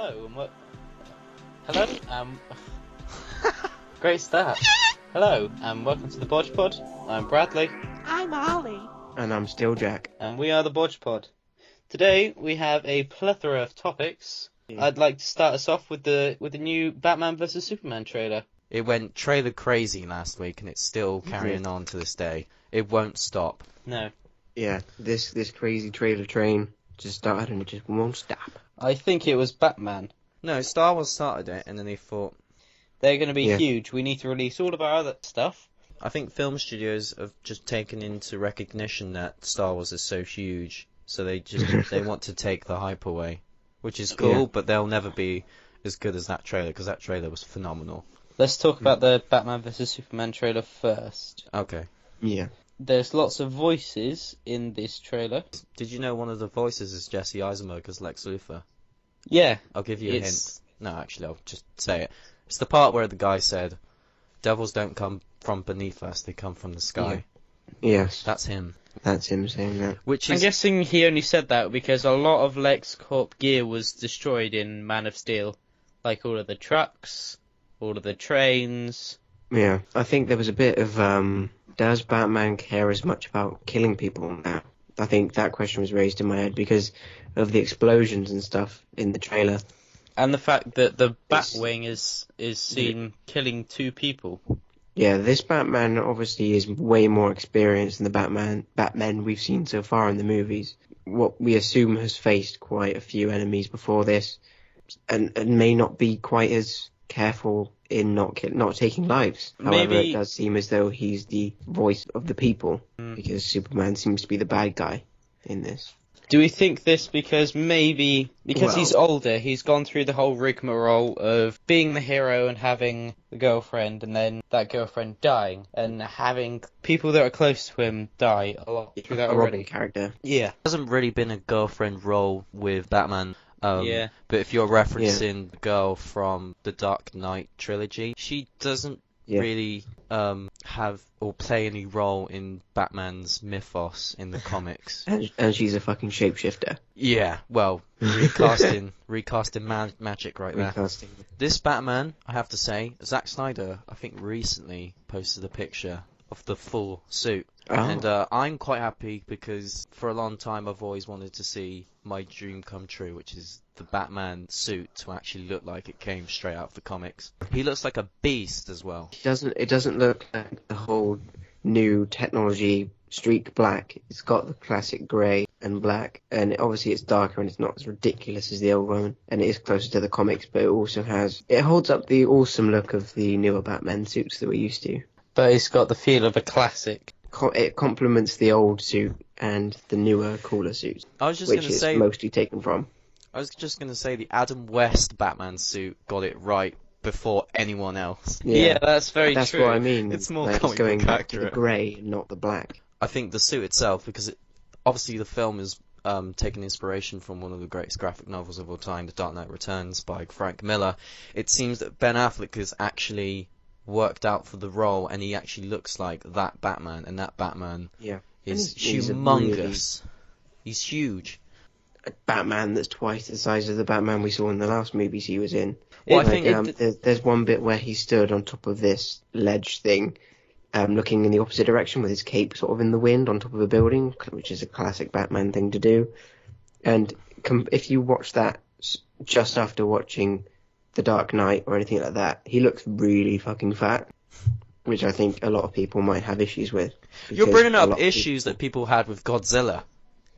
Hello, and Hello, great start. Hello, and welcome to the BOJPOD. I'm Bradley. I'm Ollie. And I'm still Jack. And we are the BOJPOD. Today we have a plethora of topics. Yeah. I'd like to start us off with the new Batman vs Superman trailer. It went trailer crazy last week, and it's still carrying on to this day. It won't stop. No. Yeah, this crazy trailer train just started and it just won't stop. I think it was Batman. No, Star Wars started it, and then they thought... They're going to be huge. We need to release all of our other stuff. I think film studios have just taken into recognition that Star Wars is so huge, so they want to take the hype away, which is cool, but they'll never be as good as that trailer, because that trailer was phenomenal. Let's talk about the Batman vs Superman trailer first. Okay. Yeah. There's lots of voices in this trailer. Did you know one of the voices is Jesse Eisenberg as Lex Luthor? Yeah. I'll give you a hint. No, actually, I'll just say it. It's the part where the guy said, "Devils don't come from beneath us, they come from the sky." Yeah. Yes. That's him. That's him saying that. Which I'm is... guessing he only said that because a lot of LexCorp gear was destroyed in Man of Steel. Like all of the trucks, all of the trains. Yeah. I think there was a bit of, does Batman care as much about killing people now? I think that question was raised in my head because of the explosions and stuff in the trailer. And the fact that the Batwing is seen killing 2 people. Yeah, this Batman obviously is way more experienced than the Batman we've seen so far in the movies. What we assume has faced quite a few enemies before this, and may not be quite as careful in not taking lives. However, it does seem as though he's the voice of the people, because Superman seems to be the bad guy in this. Do we think this because he's older, he's gone through the whole rigmarole of being the hero and having the girlfriend, and then that girlfriend dying, and having people that are close to him die a lot through that already? Robin character. Yeah. There hasn't really been a girlfriend role with Batman. Yeah. But if you're referencing the girl from the Dark Knight trilogy, she doesn't really have or play any role in Batman's mythos in the comics. And she's a fucking shapeshifter. Yeah, well, recasting magic right there. Recasting. This Batman, I have to say, Zack Snyder, I think recently posted a picture of the full suit. Oh. And I'm quite happy because for a long time I've always wanted to see my dream come true, which is the Batman suit to actually look like it came straight out of the comics. He looks like a beast as well. It doesn't look like the whole new technology streak black. It's got the classic grey and black, and obviously it's darker and it's not as ridiculous as the old one, and it is closer to the comics, but it holds up the awesome look of the newer Batman suits that we're used to. But it's got the feel of a classic. It complements the old suit and the newer, cooler suit, which it's mostly taken from. I was just going to say the Adam West Batman suit got it right before anyone else. Yeah, that's very true. That's what I mean. It's more it's going back to the grey and not the black. I think the suit itself, because obviously the film is taking inspiration from one of the greatest graphic novels of all time, The Dark Knight Returns by Frank Miller. It seems that Ben Affleck has actually worked out for the role, and he actually looks like that Batman, and that Batman is humongous. He's huge. A Batman that's twice the size of the Batman we saw in the last movies he was in. Well, there's one bit where he stood on top of this ledge thing, looking in the opposite direction with his cape sort of in the wind on top of a building, which is a classic Batman thing to do. And if you watch that just after watching The Dark Knight or anything like that, he looks really fucking fat, which I think a lot of people might have issues with. You're bringing up issues that people had with Godzilla,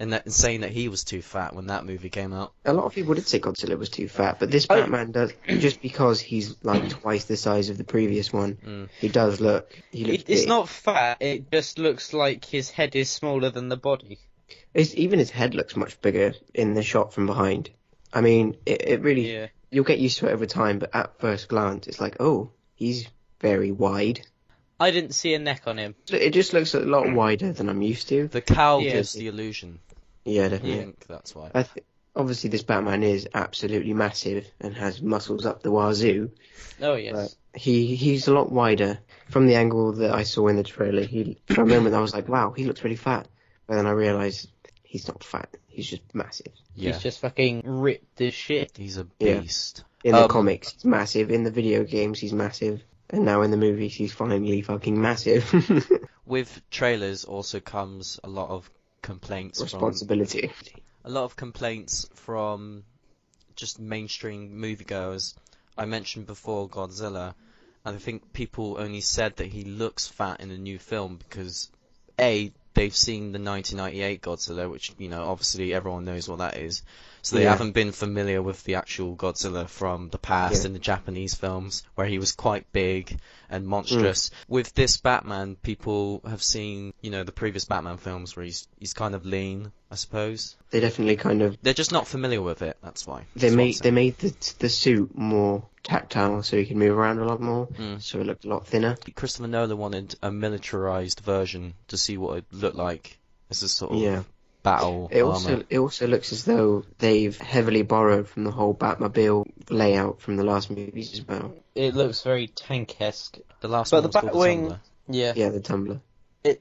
and saying that he was too fat when that movie came out. A lot of people did say Godzilla was too fat, but this Batman does, just because he's like twice the size of the previous one, he does look. It's big. Not fat. It just looks like his head is smaller than the body. Even his head looks much bigger in the shot from behind. I mean, it really. Yeah. You'll get used to it over time, but at first glance, it's like, oh, he's very wide. I didn't see a neck on him. It just looks a lot wider than I'm used to. The cowl gives the illusion. Yeah, definitely. I think that's why. Obviously, this Batman is absolutely massive and has muscles up the wazoo. Oh, yes. But he's a lot wider. From the angle that I saw in the trailer, for a moment I was like, wow, he looks really fat. But then I realised he's not fat. He's just massive. Yeah. He's just fucking ripped as shit. He's a beast. In the comics, he's massive. In the video games, he's massive. And now in the movies, he's finally fucking massive. With trailers also comes a lot of complaints Responsibility. A lot of complaints from just mainstream moviegoers. I mentioned before Godzilla, and I think people only said that he looks fat in the new film because, A, they've seen the 1998 Godzilla, which, you know, obviously everyone knows what that is. So they haven't been familiar with the actual Godzilla from the past in the Japanese films, where he was quite big and monstrous. With this Batman, people have seen, you know, the previous Batman films where he's kind of lean, I suppose. They definitely kind of... They're just not familiar with it, that's why. They made the suit more tactile so he can move around a lot more, so it looked a lot thinner. Christopher Nolan wanted a militarized version to see what it looked like as a sort of battle armor. It also looks as though they've heavily borrowed from the whole Batmobile layout from the last movies as well. It looks very tank-esque. The last but one the was called Batwing, the Tumbler. Yeah, the Tumbler.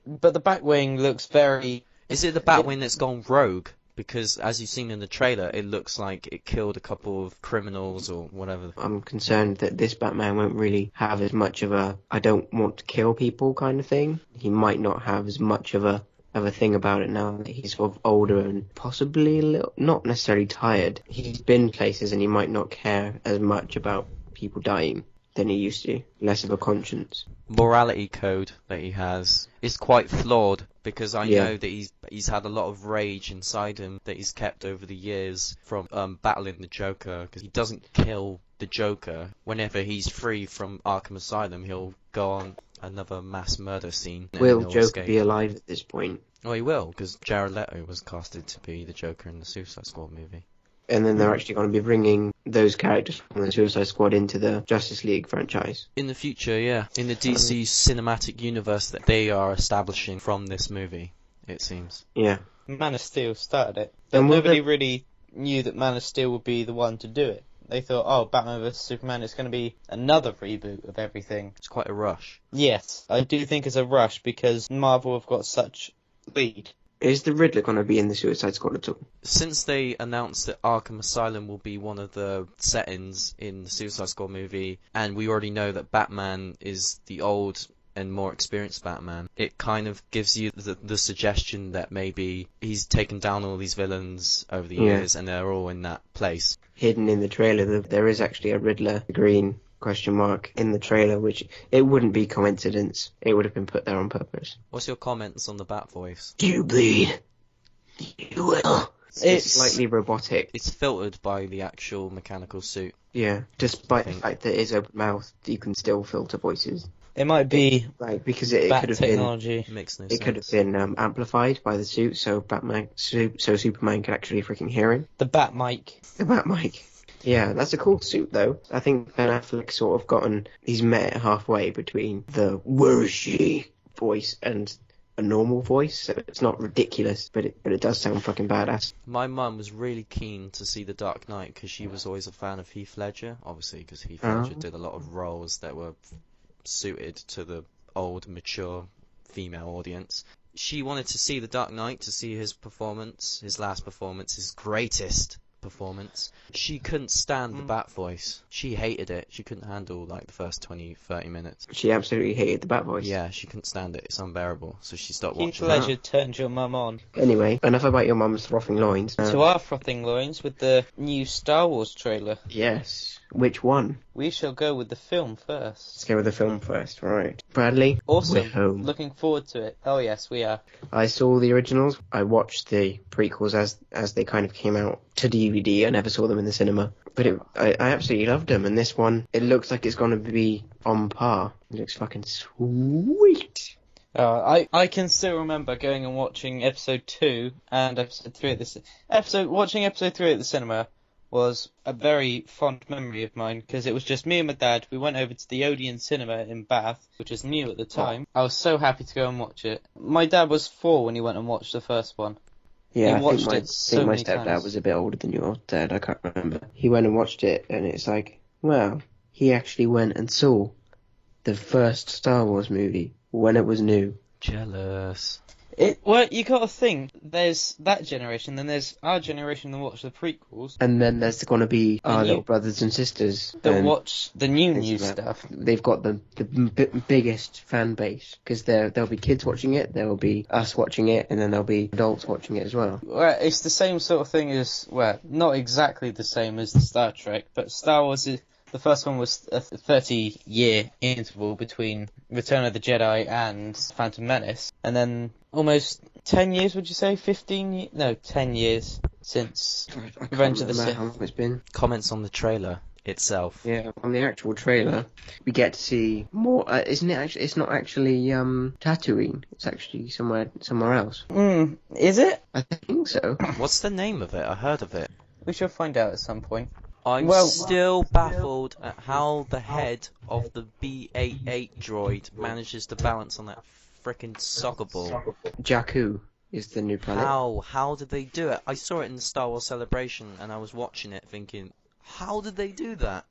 But the Batwing looks very... Is it the Batwing that's gone rogue? Because, as you've seen in the trailer, it looks like it killed a couple of criminals or whatever. I'm concerned that this Batman won't really have as much of a I don't want to kill people kind of thing. He might not have as much of a thing about it now that he's sort of older and possibly a little, not necessarily tired. He's been places and he might not care as much about people dying than he used to. Less of a conscience. Morality code that he has is quite flawed, because I know that he's had a lot of rage inside him that he's kept over the years from battling the Joker, because he doesn't kill the Joker. Whenever he's free from Arkham Asylum, he'll go on another mass murder scene. Will Joker be alive at this point? Oh, he will, because Jared Leto was casted to be the Joker in the Suicide Squad movie. And then they're actually going to be bringing those characters from the Suicide Squad into the Justice League franchise. In the future, yeah. In the DC cinematic universe that they are establishing from this movie, it seems. Yeah. Man of Steel started it. But nobody really knew that Man of Steel would be the one to do it. They thought, oh, Batman vs Superman is going to be another reboot of everything. It's quite a rush. Yes, I do think it's a rush because Marvel have got such lead. Is the Riddler going to be in the Suicide Squad at all? Since they announced that Arkham Asylum will be one of the settings in the Suicide Squad movie, and we already know that Batman is the old and more experienced Batman, it kind of gives you the suggestion that maybe he's taken down all these villains over the years and they're all in that place. Hidden in the trailer, there is actually a Riddler green question mark in the trailer, which it wouldn't be coincidence. It would have been put there on purpose. What's your comments on the Bat voice? Do you bleed? You will. It's slightly robotic. It's filtered by the actual mechanical suit. Yeah, despite the fact that it's open mouth, you can still filter voices. It might be because it could have technology. It could have been amplified by the suit, so Superman could actually freaking hear him. The Bat mic. The Bat mic. Yeah, that's a cool suit though. I think Ben Affleck's sort of he's met halfway between the "where is she" voice and a normal voice, so it's not ridiculous, but it does sound fucking badass. My mum was really keen to see The Dark Knight because she was always a fan of Heath Ledger, obviously because Heath Ledger did a lot of roles that were suited to the old, mature female audience. She wanted to see The Dark Knight, to see his performance, his last performance, his greatest performance. She couldn't stand the Bat voice. She hated it. She couldn't handle like the first 20-30 minutes. She absolutely hated the Bat voice. Yeah, she couldn't stand it. It's unbearable. So she stopped watching. Heath Ledger turned your mum on. Anyway, enough about your mum's frothing loins. To our frothing loins with the new Star Wars trailer. Yes. Which one? We shall go with the film first. Let's go with the film first, right. Bradley? Awesome. We're home. Looking forward to it. Oh yes, we are. I saw the originals. I watched the prequels as they kind of came out to DVD. I never saw them in the cinema. But I absolutely loved them. And this one, it looks like it's going to be on par. It looks fucking sweet. I can still remember going and watching episode 2 and episode 3 at watching episode 3 at the cinema was a very fond memory of mine, because it was just me and my dad. We went over to the Odeon Cinema in Bath, which was new at the time. I was so happy to go and watch it. My dad was 4 when he went and watched the first one. Yeah, I think my stepdad was a bit older than your dad, I can't remember. He went and watched it, and it's like, well, he actually went and saw the first Star Wars movie when it was new. Jealous. Well, you gotta think, there's that generation, then there's our generation that watch the prequels, And then there's going to be our And you- little brothers and sisters that and watch the new things like that. stuff. They've got the biggest fan base because there'll be kids watching it, there will be us watching it, and then there'll be adults watching it as well. Well, it's the same sort of thing as, well, not exactly the same as the Star Trek, but Star Wars the first one was a 30-year interval between Return of the Jedi and Phantom Menace, and then almost 10 years, would you say? 10 years since I Revenge can't of the remember Sith. how long it's been. Comments on the trailer itself. Yeah, on the actual trailer, we get to see more. Isn't it actually? It's not actually Tatooine. It's actually somewhere else. Is it? I think so. What's the name of it? I heard of it. We shall find out at some point. I'm Well- still baffled at how the head of the B-88 droid manages to balance on that frickin' soccer ball. Jakku is the new planet. How did they do it? I saw it in the Star Wars Celebration, and I was watching it thinking, how did they do that?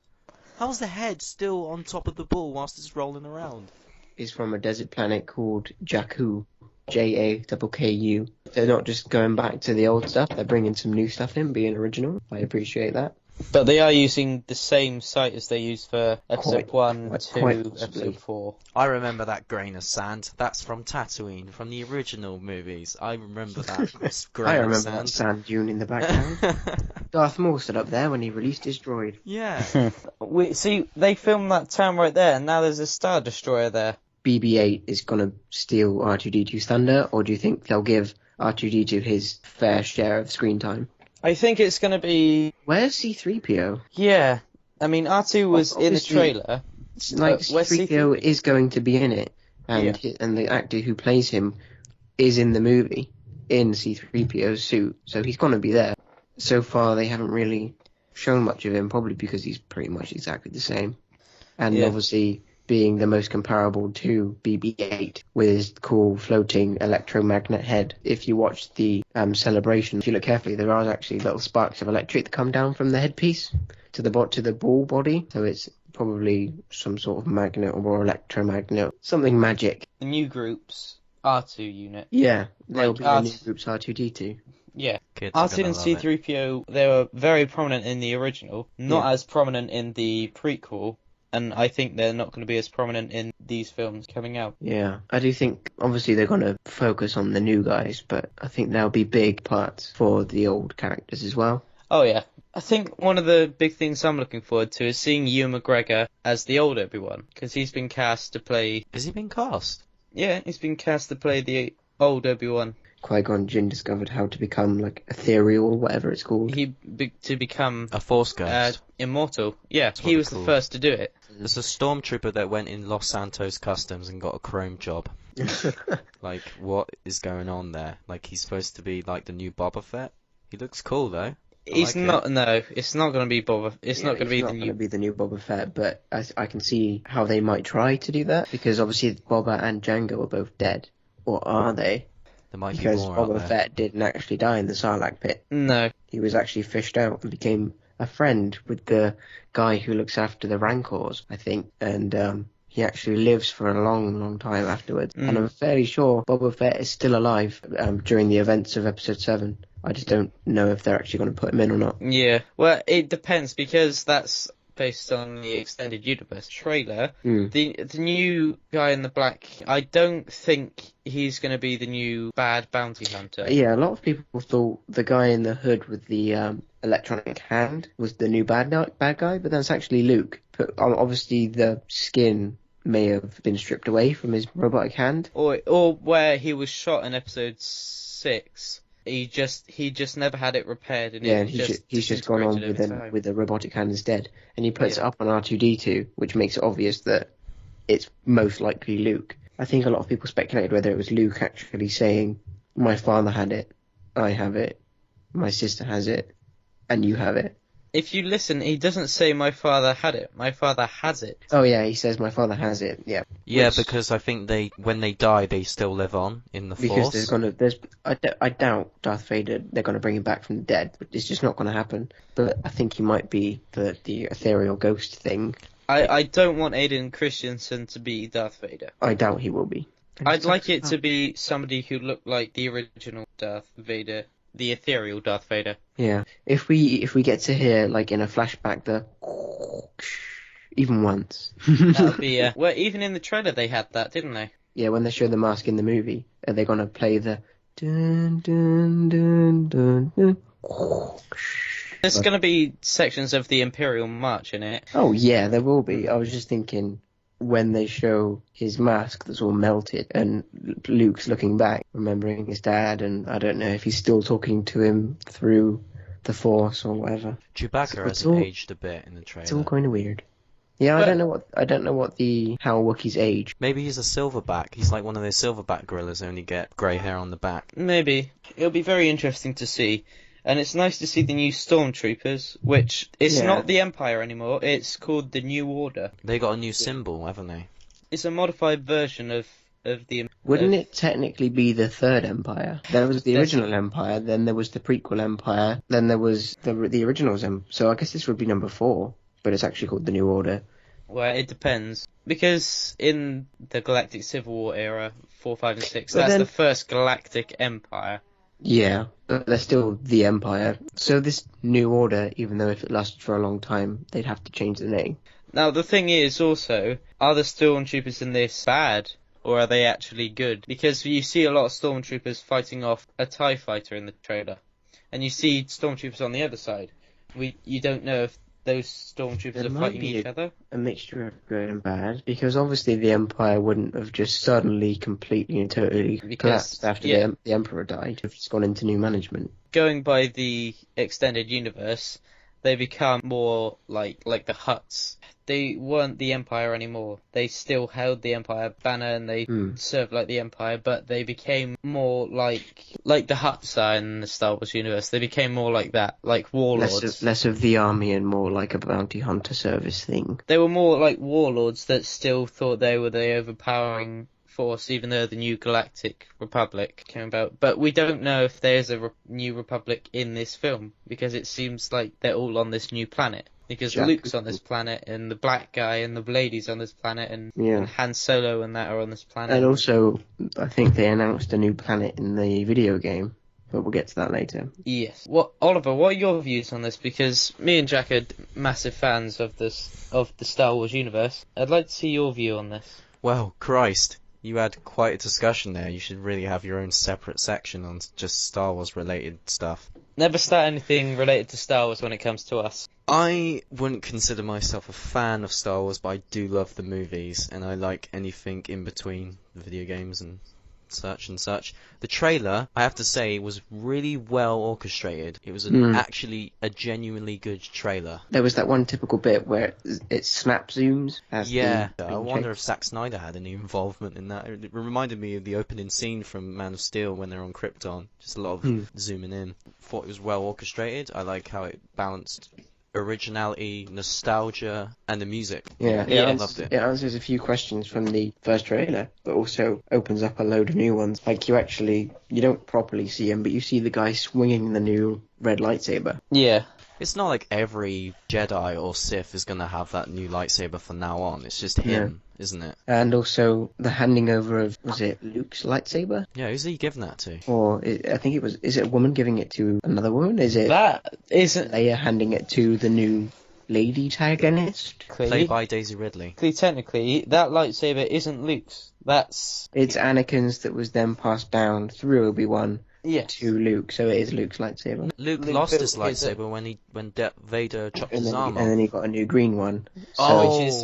How's the head still on top of the ball whilst it's rolling around? Is from a desert planet called Jakku. Jakku. They're not just going back to the old stuff, they're bringing some new stuff in, being original. I appreciate that. But they are using the same site as they used for episode 1, quite 2, possibly. episode 4. I remember that grain of sand. That's from Tatooine, from the original movies. I remember that grain I of remember sand. that sand dune in the background. Darth Maul stood up there when he released his droid. Yeah. See, they filmed that town right there, and now there's a Star Destroyer there. BB-8 is going to steal R2-D2's thunder, or do you think they'll give R2-D2 his fair share of screen time? I think it's going to be... Where's C-3PO? Yeah. I mean, R2 was in the Obviously- trailer. It's like where's C-3PO is going to be in it, and and the actor who plays him is in the movie, in C-3PO's suit, so he's going to be there. So far, they haven't really shown much of him, probably because he's pretty much exactly the same. And Yeah. obviously, being the most comparable to BB-8 with his cool floating electromagnet head. If you watch the celebration, if you look carefully, there are actually little sparks of electric that come down from the headpiece to the ball body. So it's probably some sort of magnet or electromagnet, something magic. The new group's R2 unit. Yeah, they'll Like be the R2 new group's R2-D2. Yeah. Kids are R2 gonna and love it. C-3PO, they were very prominent in the original, not Yeah. as prominent in the prequel, and I think they're not going to be as prominent in these films coming out. Yeah, I do think obviously they're going to focus on the new guys, but I think there'll be big parts for the old characters as well. Oh yeah. I think one of the big things I'm looking forward to is seeing Ewan McGregor as the old Obi-Wan, because he's been cast to play... Has he been cast? Yeah, he's been cast to play the old Obi-Wan. Qui-Gon Jinn discovered how to become like ethereal, whatever it's called. To become A Force Ghost. immortal. Yeah, what he they're was the called. first to do it. There's a stormtrooper that went in Los Santos Customs and got a chrome job. Like, what is going on there? Like, he's supposed to be like the new Boba Fett. He looks cool though. He's like not. No, it's not going to be Boba. It's not going to be the going to new. be the new Boba Fett, but I can see how they might try to do that because obviously Boba and Jango are both dead, or are they? There might be Because more out Boba there. Fett didn't actually die in the Sarlacc pit. No. He was actually fished out and became a friend with the guy who looks after the Rancors, I think, and he actually lives for a long, long time afterwards. And I'm fairly sure Boba Fett is still alive during the events of Episode 7. I just don't know if they're actually going to put him in or not. Yeah. Well, it depends because that's based on the extended universe trailer. The new guy in the black. I don't think he's going to be the new bad bounty hunter. Yeah, a lot of people thought the guy in the hood with the electronic hand was the new bad guy, but that's actually Luke. But obviously the skin may have been stripped away from his robotic hand. Or where he was shot in Episode 6. He just never had it repaired, and Yeah, it and he's just gone on disintegrated over time. with a robotic hand instead, and he puts it up on R2-D2, which makes it obvious that it's most likely Luke. I think a lot of people speculated whether it was Luke actually saying, "My father had it, I have it, my sister has it, and you have it." If you listen, he doesn't say my father had it. My father has it. Oh yeah, he says my father has it. Yeah. Yeah, Which- because I think when they die, they still live on in the Because Force. I doubt Darth Vader, they're gonna bring him back from the dead. It's just not gonna happen. But I think he might be the ethereal ghost thing. I don't want Aiden Christensen to be Darth Vader. I doubt he will be. I'd like it to be somebody who looked like the original Darth Vader, the ethereal Darth Vader. Yeah. If we get to hear, like, in a flashback, the even once. That would be, well, even in the trailer they had that, didn't they? Yeah, when they show the mask in the movie, are they gonna play the dun dun dun dun dun? There's going to be sections of the Imperial March in it. Oh yeah, there will be. I was just thinking when they show his mask that's all melted and Luke's looking back, remembering his dad, and I don't know if he's still talking to him through the Force or whatever. Chewbacca hasn't aged a bit in the trailer. It's all kind of weird. Yeah, I don't know what how Wookiees age. Maybe he's a silverback. He's like one of those silverback gorillas who only get grey hair on the back. Maybe. It'll be very interesting to see. And it's nice to see the new Stormtroopers, which is not the Empire anymore, it's called the New Order. They got a new symbol, haven't they? It's a modified version of the... Wouldn't it technically be the Third Empire? There was the original Empire, then there was the prequel Empire, then there was the originals. So I guess this would be number 4, but it's actually called the New Order. Well, it depends. Because in the Galactic Civil War era, 4, 5 and 6, that's the first Galactic Empire. Yeah, but they're still the Empire. So this New Order, even though if it lasted for a long time, they'd have to change the name. Now, the thing is also, are the Stormtroopers in this bad, or are they actually good? Because you see a lot of Stormtroopers fighting off a TIE fighter in the trailer. And you see Stormtroopers on the other side. You don't know if those Stormtroopers are fighting each other. A mixture of good and bad, because obviously the Empire wouldn't have just suddenly, completely and totally collapsed after the Emperor died. If it's gone into new management. Going by the extended universe, they become more like the Hutts. They weren't the Empire anymore. They still held the Empire banner and they served like the Empire, but they became more like the Hutts are in the Star Wars universe. They became more like that, like warlords. Less of the army and more like a bounty hunter service thing. They were more like warlords that still thought they were the overpowering force, even though the new Galactic Republic came about. But we don't know if there's a new Republic in this film, because it seems like they're all on this new planet. Because Luke's on this planet, and the black guy and the lady's on this planet, and Han Solo and that are on this planet. And also, I think they announced a new planet in the video game, but we'll get to that later. Yes. Oliver, what are your views on this? Because me and Jack are massive fans of the Star Wars universe. I'd like to see your view on this. Well, Christ. You had quite a discussion there. You should really have your own separate section on just Star Wars related stuff. Never start anything related to Star Wars when it comes to us. I wouldn't consider myself a fan of Star Wars, but I do love the movies, and I like anything in between the video games and such and such. The trailer, I have to say, was really well orchestrated. It was actually a genuinely good trailer. There was that one typical bit where it snap zooms. I wonder if Zack Snyder had any involvement in that. It reminded me of the opening scene from Man of Steel when they're on Krypton. Just a lot of zooming in. Thought it was well orchestrated. I like how it balanced originality, nostalgia, and the music. I loved it. It answers a few questions from the first trailer, but also opens up a load of new ones. Like you don't properly see him, but you see the guy swinging the new red lightsaber. Yeah. It's not like every Jedi or Sith is going to have that new lightsaber from now on. It's just him, isn't it? And also the handing over of, was it Luke's lightsaber? Yeah, who's he giving that to? I think it was, is it a woman giving it to another woman? That isn't Leia handing it to the new lady antagonist? Played by Daisy Ridley. Technically, that lightsaber isn't Luke's. It's Anakin's that was then passed down through Obi-Wan. To Luke, so it is Luke's lightsaber. Luke lost his lightsaber when Vader chopped his arm off. And then he got a new green one.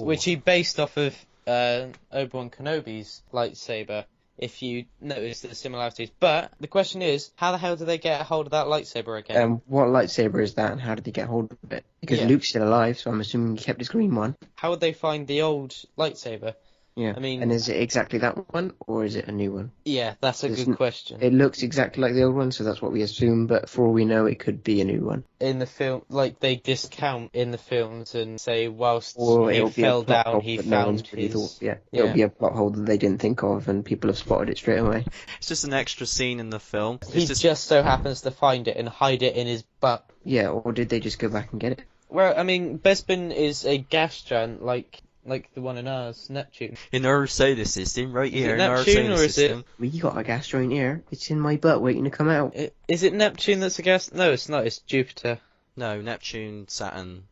Which he based off of Obi-Wan Kenobi's lightsaber, if you notice the similarities. But the question is, how the hell did they get a hold of that lightsaber again? What lightsaber is that, and how did he get hold of it? Because Luke's still alive, so I'm assuming he kept his green one. How would they find the old lightsaber? Yeah, I mean, and is it exactly that one, or is it a new one? Yeah, that's a good question. It looks exactly like the old one, so that's what we assume, but for all we know, it could be a new one. In the film, like, they discount in the films and say, whilst he fell down, he found his... It'll be a plot hole that they didn't think of, and people have spotted it straight away. It's just an extra scene in the film. He just so happens to find it and hide it in his butt. Yeah, or did they just go back and get it? Well, I mean, Bespin is a gas giant like like the one in ours, Neptune. In our solar system, right Is here, it in our Neptune, solar or is system. Well, you got a gas joint here. It's in my butt waiting to come out. Is it Neptune that's a gas? No, it's not. It's Jupiter. No, Neptune, Saturn,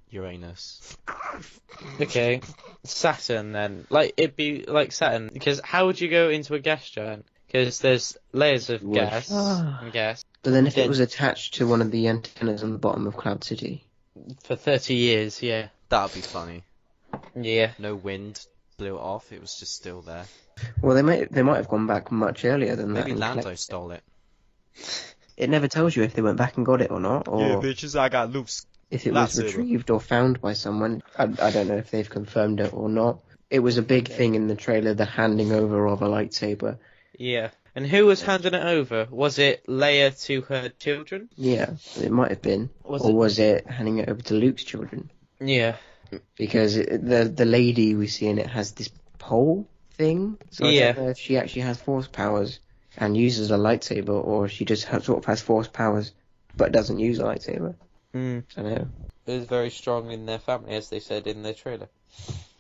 Uranus. Okay, Saturn then. Like, it'd be like Saturn, because how would you go into a gas giant? Because there's layers of Wood. gas and gas. But then if Then- it was attached to one of the antennas on the bottom of Cloud City. For 30 years, yeah. That'd be funny. Yeah. No wind blew it off, it was just still there. Well, they might have gone back much earlier than that. Maybe and Lando collect- stole it. It never tells you if they went back and got it or not, or bitches, I got loose. if it was lightsaber. retrieved or found by someone. I don't know if they've confirmed it or not. It was a big thing in the trailer, the handing over of a lightsaber. Yeah. And who was handing it over? Was it Leia to her children? Yeah, it might have been. Was it handing it over to Luke's children? Yeah. Because the lady we see in it has this pole thing. So I Yeah. don't know if she actually has force powers and uses a lightsaber, or she just sort of has force powers but doesn't use a lightsaber. Mm. I don't know. It was very strong in their family, as they said in their trailer.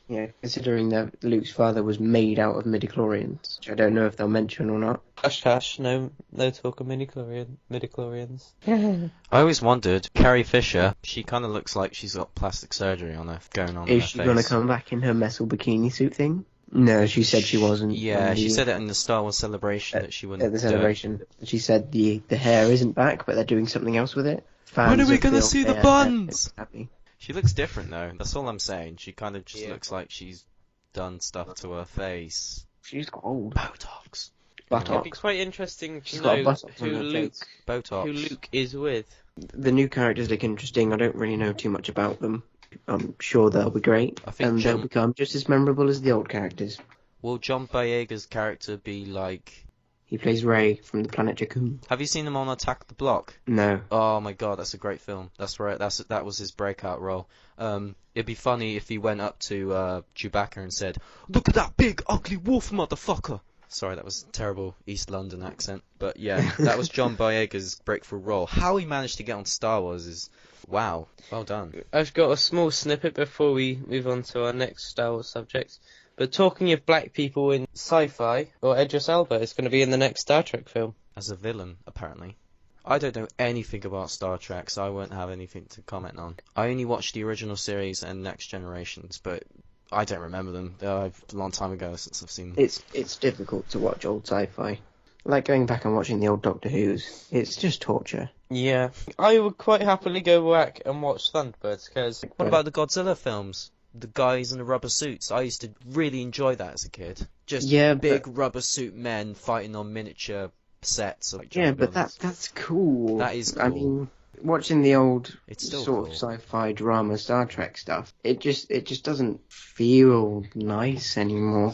Yeah, considering that Luke's father was made out of midichlorians, which I don't know if they'll mention or not. Hush hush, no talk of midichlorians. I always wondered, Carrie Fisher, she kind of looks like she's got plastic surgery on her going on in Is her she face. gonna come back in her metal bikini suit thing? No, she said she wasn't. Yeah, on she the- said it in the Star Wars celebration that she wouldn't at the do it. celebration. She said the hair isn't back, but they're doing something else with it. When are we Fans gonna of see the hair, buns? they're happy. She looks different though, that's all I'm saying. She kind of just Yeah. looks like she's done stuff to her face. She's got old Botox. It'd be buttocks. quite interesting to She's got a know buttock on who her Luke, face. Botox. who Luke is with. The new characters look interesting. I don't really know too much about them. I'm sure they'll be great, I think and John- they'll become just as memorable as the old characters. Will John Boyega's character be like... He plays Ray from the planet Jakku. Have you seen him on Attack the Block? No. Oh my god, that's a great film. That's right, that was his breakout role. It'd be funny if he went up to Chewbacca and said, "Look at that big ugly wolf, motherfucker!" Sorry, that was a terrible East London accent. But yeah, that was John Boyega's breakthrough role. How he managed to get on Star Wars is... wow, well done. I've got a small snippet before we move on to our next Star Wars subject. But talking of black people in sci-fi, or Idris Elba is going to be in the next Star Trek film. As a villain, apparently. I don't know anything about Star Trek, so I won't have anything to comment on. I only watched the original series and Next Generations, but I don't remember them. A long time ago since I've seen them. It's difficult to watch old sci-fi. Like going back and watching the old Doctor Who's. It's just torture. Yeah. I would quite happily go back and watch Thunderbirds, because... What about the Godzilla films? The guys in the rubber suits. I used to really enjoy that as a kid. Just Yeah, big rubber suit men fighting on miniature sets. Of Yeah, giant but buildings. that's cool. That is I cool. mean, watching the old It's still sort cool. of sci-fi drama Star Trek stuff, it just doesn't feel nice anymore.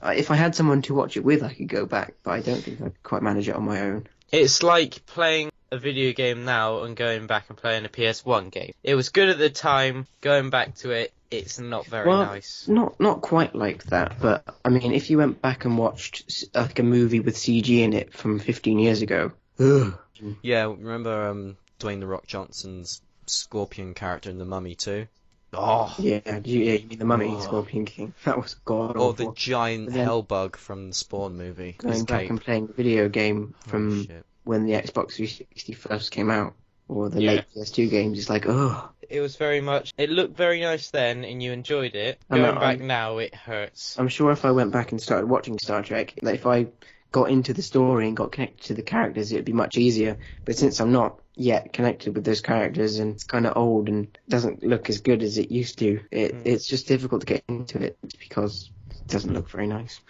If I had someone to watch it with, I could go back, but I don't think I could quite manage it on my own. It's like playing a video game now and going back and playing a PS1 game. It was good at the time, going back to it, it's not very Well, nice. Not quite like that, but I mean, if you went back and watched like a movie with CG in it from 15 years ago, ugh. Yeah, remember Dwayne The Rock Johnson's Scorpion character in The Mummy too? Oh, Yeah, you mean the Mummy, Oh. Scorpion King? That was god or the awful. giant But then- hellbug from the Spawn movie. His Going back cape. and playing a video game Oh, from shit. when the Xbox 360 first came out, or the Yeah. late PS2 games, it's like, oh. It was very much... It looked very nice then, and you enjoyed it. I know, Going back I'm- now, it hurts. I'm sure if I went back and started watching Star Trek, like if I got into the story and got connected to the characters, it'd be much easier. But since I'm not yet connected with those characters and it's kind of old and doesn't look as good as it used to, it's just difficult to get into it because it doesn't look very nice.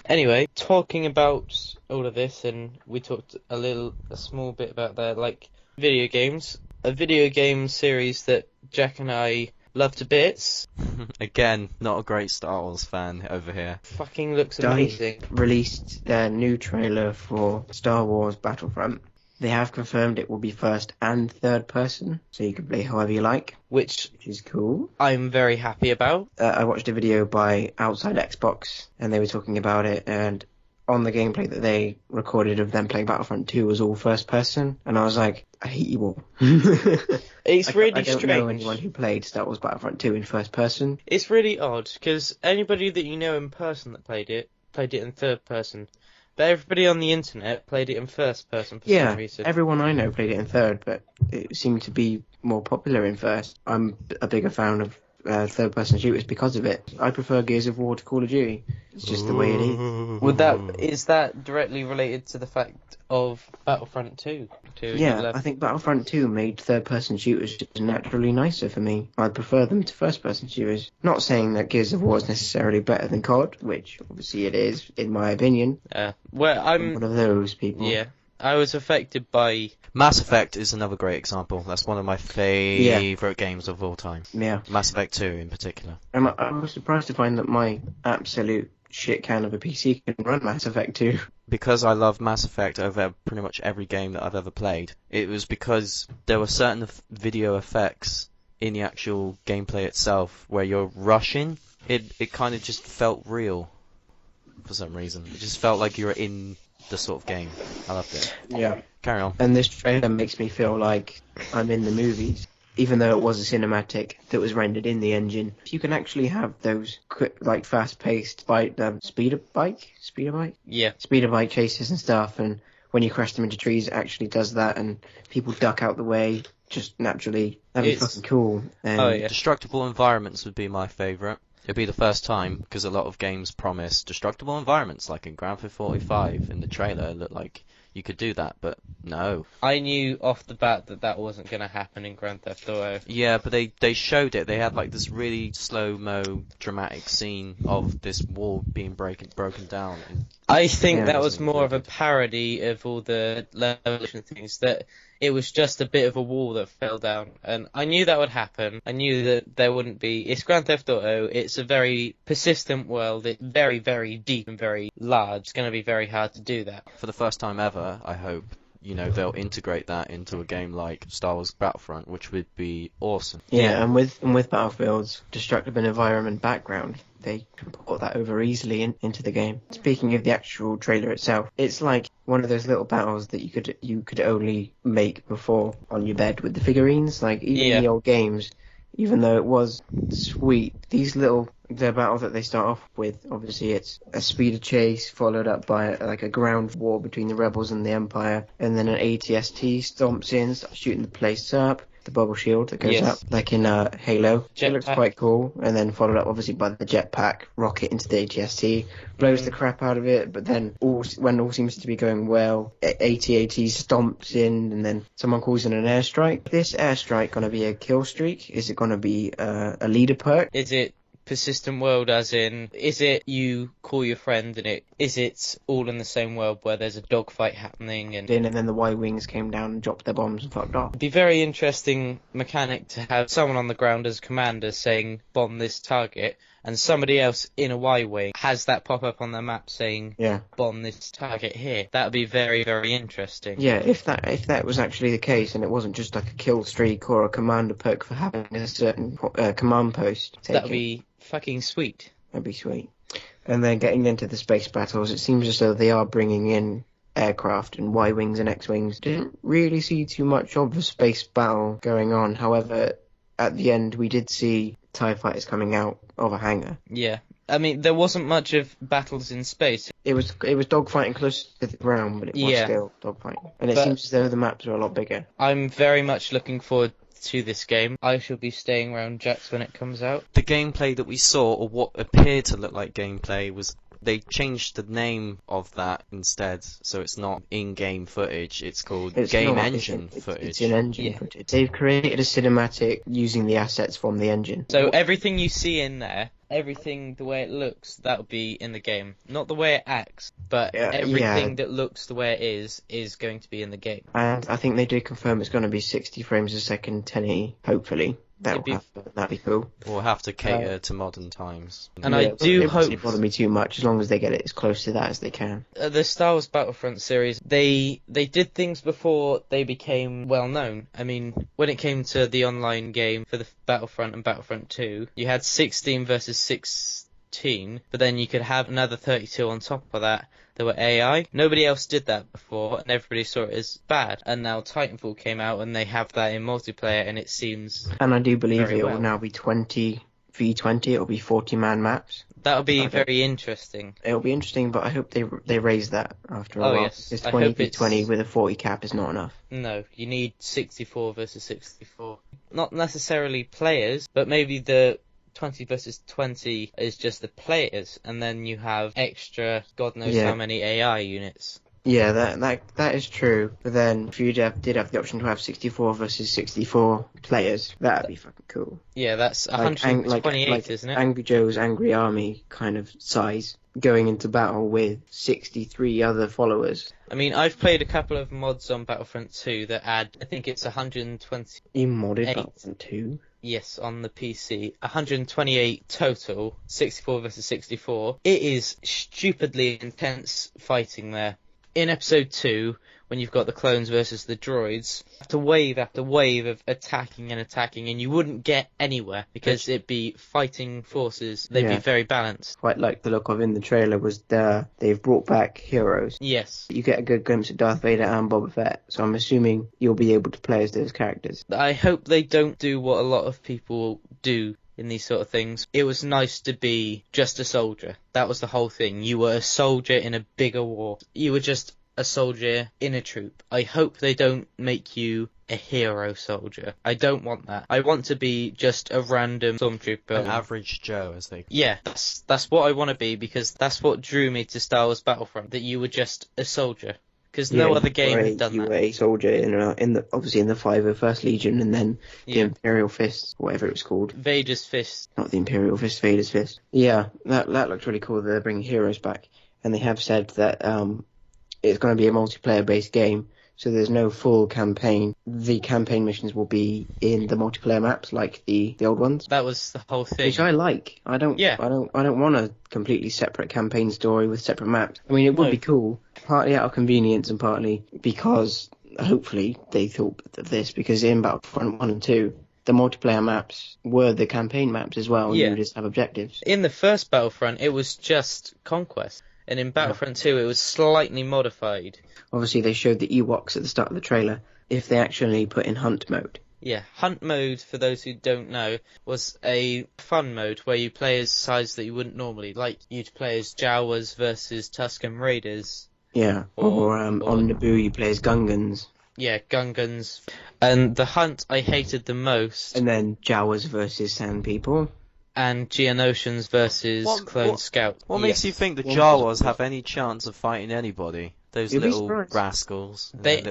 Anyway, talking about all of this, and we talked a small bit about that, like video games. A video game series that Jack and I love to bits. Again, not a great Star Wars fan over here. Fucking looks Dice amazing. released their new trailer for Star Wars Battlefront. They have confirmed it will be first and third person, so you can play however you like, Which which is cool. I'm very happy about. I watched a video by Outside Xbox, and they were talking about it, and on the gameplay that they recorded of them playing Battlefront 2 was all first person, and I was like, I hate you all. It's really I don't know strange. anyone who played Star Wars Battlefront 2 in first person. It's really odd, because anybody that you know in person that played it in third person. But everybody on the internet played it in first person for some reason. Everyone I know played it in third, but it seemed to be more popular in first. I'm a bigger fan of third-person shooters because of it. I prefer Gears of War to Call of Duty. It's just the way it is. Is that directly related to the fact of Battlefront 2? Yeah, I think Battlefront 2 made third-person shooters just naturally nicer for me. I prefer them to first-person shooters. Not saying that Gears of War is necessarily better than COD, which obviously it is, in my opinion. Well, I'm one of those people. Yeah, I was affected by... Mass Effect is another great example. That's one of my favourite games of all time. Yeah. Mass Effect 2 in particular. And I was surprised to find that my absolute shit can of a PC can run Mass Effect 2. Because I love Mass Effect over pretty much every game that I've ever played. It was because there were certain video effects in the actual gameplay itself where you're rushing. It kind of just felt real for some reason. It just felt like you were in the sort of game. I loved it. Yeah. Carry on. And this trailer makes me feel like I'm in the movies, even though it was a cinematic that was rendered in the engine. You can actually have those quick, like fast-paced speeder bike chases and stuff, and when you crash them into trees, it actually does that, and people duck out the way just naturally. That'd be fucking cool. And Destructible environments would be my favourite. It'd be the first time, because a lot of games promise destructible environments, like in Grand Theft Auto 45 in the trailer. It looked like you could do that, but no. I knew off the bat that wasn't going to happen in Grand Theft Auto. Yeah, but they showed it. They had like this really slow-mo dramatic scene of this wall being broken down. I think that was more of a parody of all the level things, that it was just a bit of a wall that fell down. And I knew that would happen. I knew that there wouldn't be... It's Grand Theft Auto. It's a very persistent world. It's very, very deep and very large. It's going to be very hard to do that. For the first time ever, I hope, they'll integrate that into a game like Star Wars Battlefront, which would be awesome. Yeah, and with Battlefield's destructible environment background, they can port that over easily into the game. Speaking of the actual trailer itself, it's like one of those little battles that you could only make before on your bed with the figurines. Like even in the old games, even though it was sweet, the battles that they start off with, obviously it's a speeder chase followed up by a ground war between the rebels and the Empire, and then an ATST stomps in, starts shooting the place up. The bubble shield that goes up, like in Halo. It looks quite cool, and then followed up obviously by the jetpack, rocket into the ATST, blows the crap out of it, but then when all seems to be going well, AT-AT stomps in, and then someone calls in an airstrike. This airstrike gonna be a kill streak? Is it gonna be a leader perk? Is it persistent world, as in, is it you call your friend and is it all in the same world where there's a dogfight happening and then the Y-Wings came down and dropped their bombs and fucked off? It'd be very interesting mechanic to have someone on the ground as commander saying bomb this target, and somebody else in a Y-Wing has that pop up on their map saying bomb this target here. That would be very, very interesting. Yeah, if that was actually the case and it wasn't just like a kill streak or a commander perk for having a certain command post. That would be fucking sweet. That'd be sweet. And then getting into the space battles, it seems as though they are bringing in aircraft and Y-Wings and X-Wings. Didn't really see too much of a space battle going on. However, at the end we did see TIE fighters coming out of a hangar. Yeah. I mean, there wasn't much of battles in space. It was dogfighting close to the ground, but it was still dogfighting. And it seems as though the maps are a lot bigger. I'm very much looking forward to this game. I shall be staying around Jack's when it comes out. The gameplay that we saw, or what appeared to look like gameplay, was they changed the name of that instead, so it's not in-game footage. It's called engine footage. It's in engine footage. They've created a cinematic using the assets from the engine. So everything you see in there, everything the way it looks, that will be in the game. Not the way it acts, but everything that looks the way it is going to be in the game. And I think they did confirm it's going to be 60 frames a second, 1080, hopefully. That'd be cool. We'll have to cater to modern times. And I do hope... It doesn't bother me too much, as long as they get it as close to that as they can. The Star Wars Battlefront series, they did things before they became well known. I mean, when it came to the online game for the Battlefront and Battlefront 2, you had 16 versus 16, but then you could have another 32 on top of that, there were AI. Nobody else did that before, and everybody saw it as bad. And now Titanfall came out, and they have that in multiplayer, and it seems... And I do believe very it well. will now be 20v20. It'll be 40-man maps. That'll be very interesting. It'll be interesting, but I hope they raise that after a while. Yes. Because I hope 20v20 with a 40 cap is not enough. No, you need 64 versus 64. Not necessarily players, but maybe the 20 versus 20 is just the players, and then you have extra, God knows how many AI units. Yeah, that is true. But then if you did have the option to have 64 versus 64 players, that'd be fucking cool. Yeah, that's 128, isn't it? Angry Joe's Angry Army kind of size, going into battle with 63 other followers. I mean, I've played a couple of mods on Battlefront 2 that add, I think it's 120. You modded Battlefront 2? Yes, on the PC. 128 total, 64 versus 64. It is stupidly intense fighting there. In episode 2, when you've got the clones versus the droids, after wave of attacking, and you wouldn't get anywhere because it'd be fighting forces. They'd be very balanced. Quite like the look of in the trailer was they've brought back heroes. Yes. You get a good glimpse of Darth Vader and Boba Fett, so I'm assuming you'll be able to play as those characters. I hope they don't do what a lot of people do in these sort of things. It was nice to be just a soldier. That was the whole thing. You were a soldier in a bigger war. You were just a soldier in a troop. I hope they don't make you a hero soldier. I don't want that. I want to be just a random stormtrooper. An average Joe, as they... Yeah, that's what I want to be, because that's what drew me to Star Wars Battlefront, that you were just a soldier. Because no other game had done that. You were a soldier obviously in the 501st Legion, and then the Imperial Fist, whatever it was called. Vader's Fist. Not the Imperial Fist, Vader's Fist. Yeah, that looked really cool. They're bringing heroes back, and they have said that it's going to be a multiplayer-based game, so there's no full campaign. The campaign missions will be in the multiplayer maps, like the old ones. That was the whole thing. Which I like. I don't want a completely separate campaign story with separate maps. I mean, it would be cool, partly out of convenience and partly because hopefully they thought of this, because in Battlefront 1 and 2, the multiplayer maps were the campaign maps as well, and you just have objectives. In the first Battlefront, it was just conquest. And in Battlefront 2, it was slightly modified. Obviously, they showed the Ewoks at the start of the trailer, if they actually put in hunt mode. Yeah, hunt mode, for those who don't know, was a fun mode where you play as sides that you wouldn't normally. Like, you'd play as Jawas versus Tusken Raiders. Yeah, or on Naboo you play as Gungans. Yeah, Gungans. And the hunt I hated the most. And then Jawas versus Sand People. And Geonosians versus Clone Scout. What makes you think the Jawas have any chance of fighting anybody? Those little rascals. They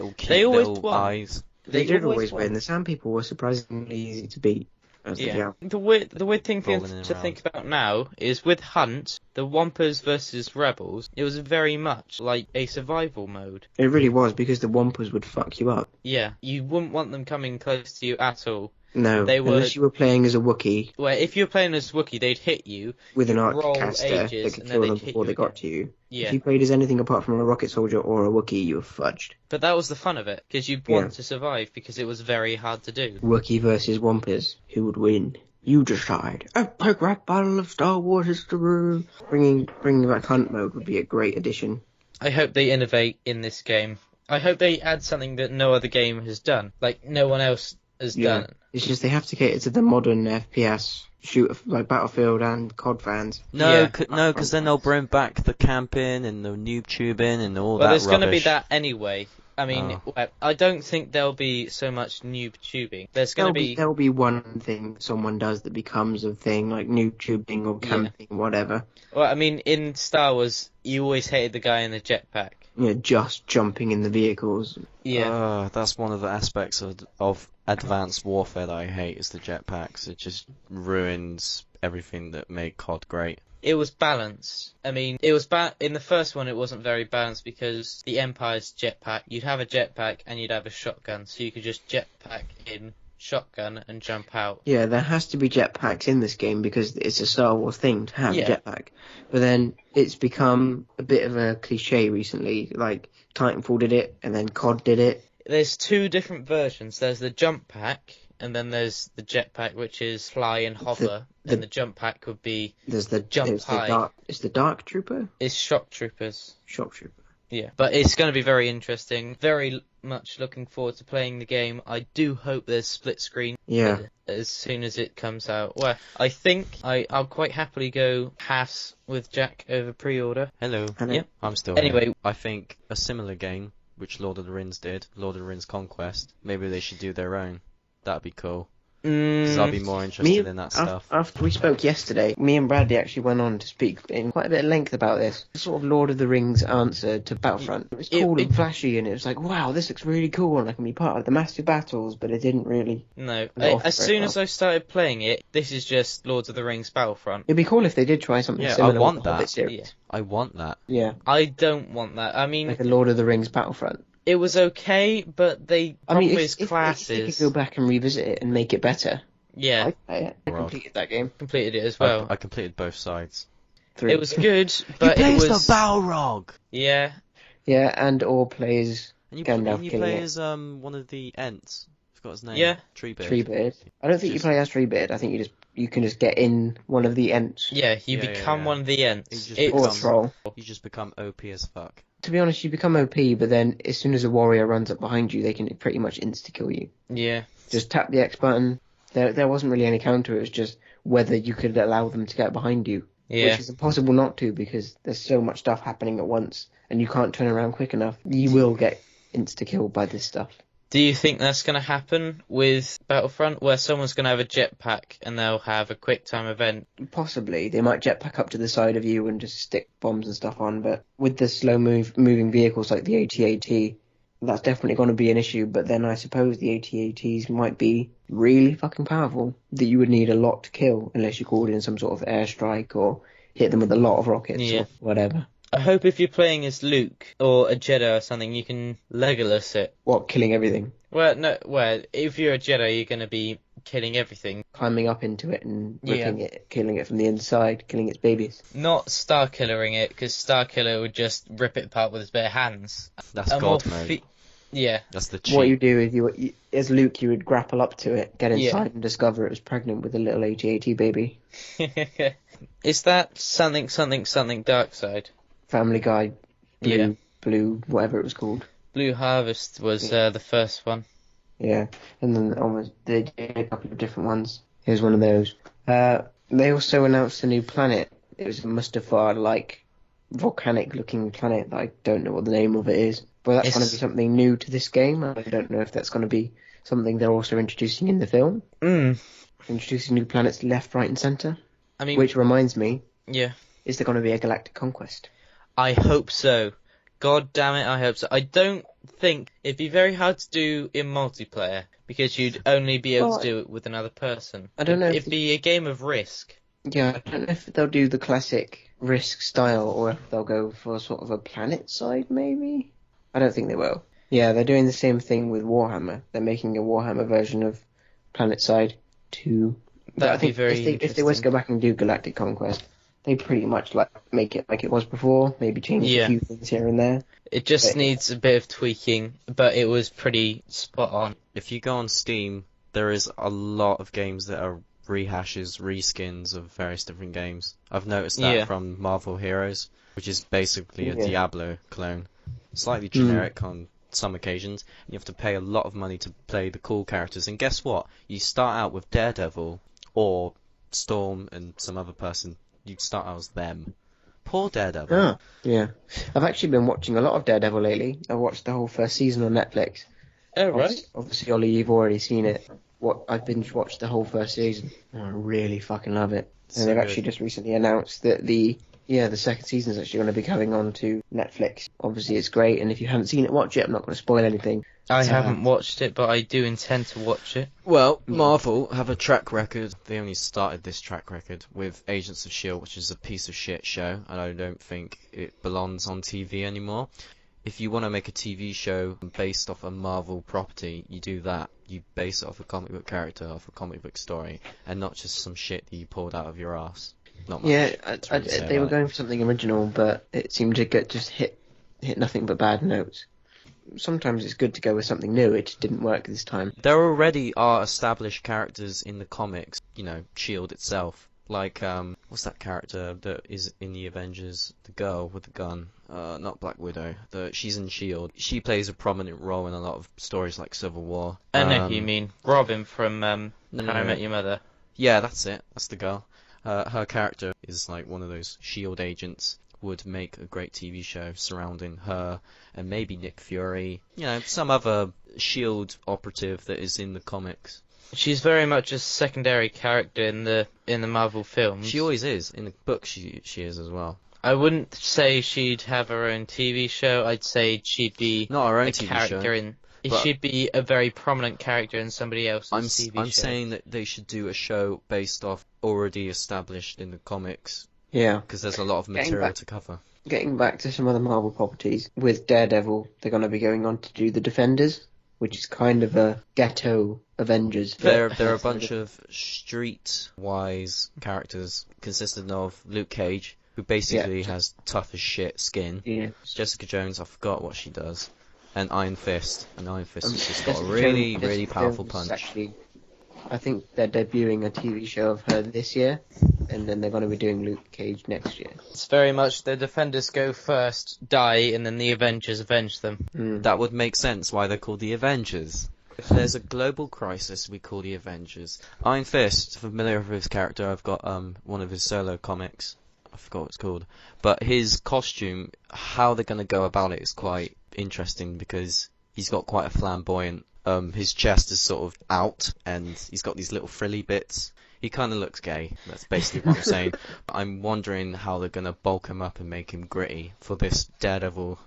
always won. Eyes. They did always win. The Sand People were surprisingly easy to beat. The weird thing to think about now is with Hunt, the Wampers versus Rebels, it was very much like a survival mode. It really was, because the Wampers would fuck you up. Yeah, you wouldn't want them coming close to you at all. No, unless you were playing as a Wookiee. Well, if you were playing as Wookiee, they'd hit you with an arc caster that could kill them before they got to you. Yeah. If you played as anything apart from a rocket soldier or a Wookiee, you were fudged. But that was the fun of it, because you'd want to survive, because it was very hard to do. Wookiee versus Wampers. Who would win? You decide. Epic rap battle of Star Wars history. Bringing back hunt mode would be a great addition. I hope they innovate in this game. I hope they add something that no other game has done, like no one else has done. It's just they have to cater to the modern FPS shooter, like Battlefield and COD fans. No, because then they'll bring back the camping and the noob tubing and all that. Well, there's going to be that anyway. I mean, I don't think there'll be so much noob tubing. There'll be one thing someone does that becomes a thing, like noob tubing or camping, whatever. Well, I mean, in Star Wars, you always hated the guy in the jetpack. Yeah, just jumping in the vehicles. Yeah. That's one of the aspects of Advanced Warfare that I hate, is the jetpacks. It just ruins everything that made COD great. It was balanced. I mean, it was in the first one, it wasn't very balanced because the Empire's jetpack, you'd have a jetpack and you'd have a shotgun, so you could just jetpack in, shotgun, and jump out. Yeah, there has to be jetpacks in this game because it's a Star Wars thing to have a jetpack. But then it's become a bit of a cliche recently. Like, Titanfall did it, and then COD did it. There's two different versions. There's the jump pack, and then there's the jetpack, which is fly and hover, and the jump pack would be There's the jump high. It's the Dark Trooper? It's shock troopers. Shock Trooper. Yeah, but it's going to be very interesting. Very much looking forward to playing the game. I do hope there's split screen as soon as it comes out. Well, I think I'll quite happily go halves with Jack over pre-order. Hello. Yeah. I'm still Anyway. here. I think a similar game, which Lord of the Rings did, Lord of the Rings Conquest, maybe they should do their own. That'd be cool. Because I'll be more interested in that stuff. After we spoke yesterday, me and Bradley actually went on to speak in quite a bit of length about this. Sort of Lord of the Rings answer to Battlefront. It was cool and flashy, and it was like, wow, this looks really cool, and I can be part of the massive battles, but it didn't really... No. As soon as I started playing it, this is just Lord of the Rings Battlefront. It'd be cool if they did try something similar. I want with the Hobbit series. that. I want that. Yeah. I don't want that. I mean... Like a Lord of the Rings Battlefront. It was okay, but they... If they could go back and revisit it and make it better... Yeah. I completed that game. Completed it as well. I completed both sides. 3. It was good, but you it was... the Balrog! Yeah. Yeah, and all plays And you Gandalf play it. as one of the Ents. I forgot his name. Yeah. Treebeard. I don't think you play as Treebeard. I think you can just get in one of the Ents. Yeah, you become one of the Ents. Or a troll. You just become OP as fuck. To be honest, you become OP, but then as soon as a warrior runs up behind you, they can pretty much insta-kill you. Yeah. Just tap the X button. There wasn't really any counter, it was just whether you could allow them to get behind you. Yeah. Which is impossible not to, because there's so much stuff happening at once, and you can't turn around quick enough. You will get insta-killed by this stuff. Do you think that's going to happen with Battlefront, where someone's going to have a jetpack and they'll have a quick time event? Possibly. They might jetpack up to the side of you and just stick bombs and stuff on, but with the moving vehicles like the AT-AT, that's definitely going to be an issue, but then I suppose the AT-ATs might be really fucking powerful, that you would need a lot to kill, unless you called in some sort of airstrike or hit them with a lot of rockets or whatever. I hope if you're playing as Luke or a Jedi or something, you can Legolas it. What, killing everything? Well, no, if you're a Jedi, you're going to be killing everything. Climbing up into it and ripping it, killing it from the inside, killing its babies. Not Starkillering it, because Starkiller would just rip it apart with his bare hands. That's God mode. Yeah. That's the cheat. What you do is, you as Luke, you would grapple up to it, get inside and discover it was pregnant with a little AT-AT baby. Is that something dark side? Family Guy, Blue, whatever it was called. Blue Harvest was the first one. Yeah, and then they did a couple of different ones. Here's one of those. They also announced a new planet. It was a Mustafar-like, volcanic-looking planet that I don't know what the name of it is. But that's going to be something new to this game. I don't know if that's going to be something they're also introducing in the film. Introducing new planets left, right, and centre. I mean, which reminds me, is there going to be a galactic conquest? I hope so. God damn it, I hope so. I don't think it'd be very hard to do in multiplayer because you'd only be able to do it with another person. I don't know. It'd be a game of Risk. Yeah, I don't know if they'll do the classic Risk style or if they'll go for sort of a planet side, maybe. I don't think they will. Yeah, they're doing the same thing with Warhammer. They're making a Warhammer version of PlanetSide 2. That'd be very interesting. If they were to go back and do Galactic Conquest, they pretty much make it like it was before, maybe change a few things here and there. It just needs a bit of tweaking, but it was pretty spot on. If you go on Steam, there is a lot of games that are rehashes, reskins of various different games. I've noticed that from Marvel Heroes, which is basically a Diablo clone. Slightly generic on some occasions. You have to pay a lot of money to play the cool characters. And guess what? You start out with Daredevil or Storm and some other person. You start out as them. Poor Daredevil. Ah, yeah. I've actually been watching a lot of Daredevil lately. I watched the whole first season on Netflix. Oh, right. Obviously, Ollie, you've already seen it. I've binge-watched the whole first season. I really fucking love it. And they've actually just recently announced that the second season is actually going to be coming on to Netflix. Obviously, it's great, and if you haven't seen it, watch it. I'm not going to spoil anything. I haven't watched it, but I do intend to watch it. Well, Marvel have a track record. They only started this track record with Agents of S.H.I.E.L.D., which is a piece of shit show, and I don't think it belongs on TV anymore. If you want to make a TV show based off a Marvel property, you do that. You base it off a comic book character, off a comic book story, and not just some shit that you pulled out of your ass. Not much. Yeah, they were going for something original, but it seemed to just hit nothing but bad notes. sometimes it's good to go with something new. It just didn't work this time. There already are established characters in the comics, S.H.I.E.L.D. itself. Like, what's that character that is in the Avengers? The girl with the gun. Not Black Widow. She's in S.H.I.E.L.D. She plays a prominent role in a lot of stories like Civil War. I know who you mean. Robin from How I Met Your Mother. Yeah, that's it. That's the girl. Her character is like one of those S.H.I.E.L.D. agents. Would make a great TV show surrounding her and maybe Nick Fury. Some other S.H.I.E.L.D. operative that is in the comics. She's very much a secondary character in the Marvel films. She always is. In the book, she is as well. I wouldn't say she'd have her own TV show. I'd say she'd be not her own a TV character show. She'd be a very prominent character in somebody else's TV show. I'm saying that they should do a show based off already established in the comics. Yeah. Because there's a lot of material to cover. Getting back to some of the Marvel properties, with Daredevil, they're going to be going on to do the Defenders, which is kind of a ghetto Avengers. They're a bunch of street-wise characters consisting of Luke Cage, who basically has tough as shit skin. Yeah. Jessica Jones, I forgot what she does. And Iron Fist. And Iron Fist has just got a Jessica really, Jones- really Jessica powerful Jones is punch. Actually, I think they're debuting a TV show of her this year, and then they're going to be doing Luke Cage next year. It's very much the Defenders go first, die, and then the Avengers avenge them. That would make sense why they're called the Avengers. If there's a global crisis, we call the Avengers. Iron Fist, familiar with his character, I've got one of his solo comics. I forgot what it's called. But his costume, how they're going to go about it is quite interesting because he's got quite a flamboyant... his chest is sort of out, and he's got these little frilly bits. He kind of looks gay, that's basically what I'm saying. I'm wondering how they're going to bulk him up and make him gritty for this Daredevil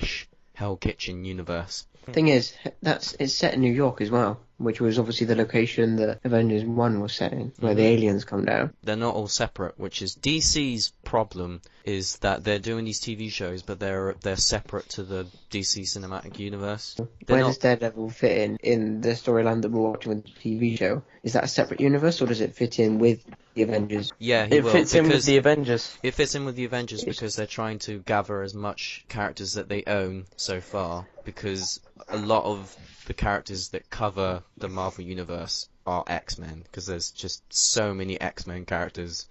/ Hell Kitchen universe. Thing is, it's set in New York as well, which was obviously the location that Avengers 1 was set in, where the aliens come down. They're not all separate, which is DC's problem, is that they're doing these TV shows, but they're separate to the DC cinematic universe. Where does Daredevil fit in the storyline that we're watching with the TV show? Is that a separate universe, or does it fit in with the Avengers? Yeah, It fits in with the Avengers. It fits in with the Avengers because they're trying to gather as much characters that they own so far, because a lot of the characters that cover the Marvel Universe are X-Men, because there's just so many X-Men characters.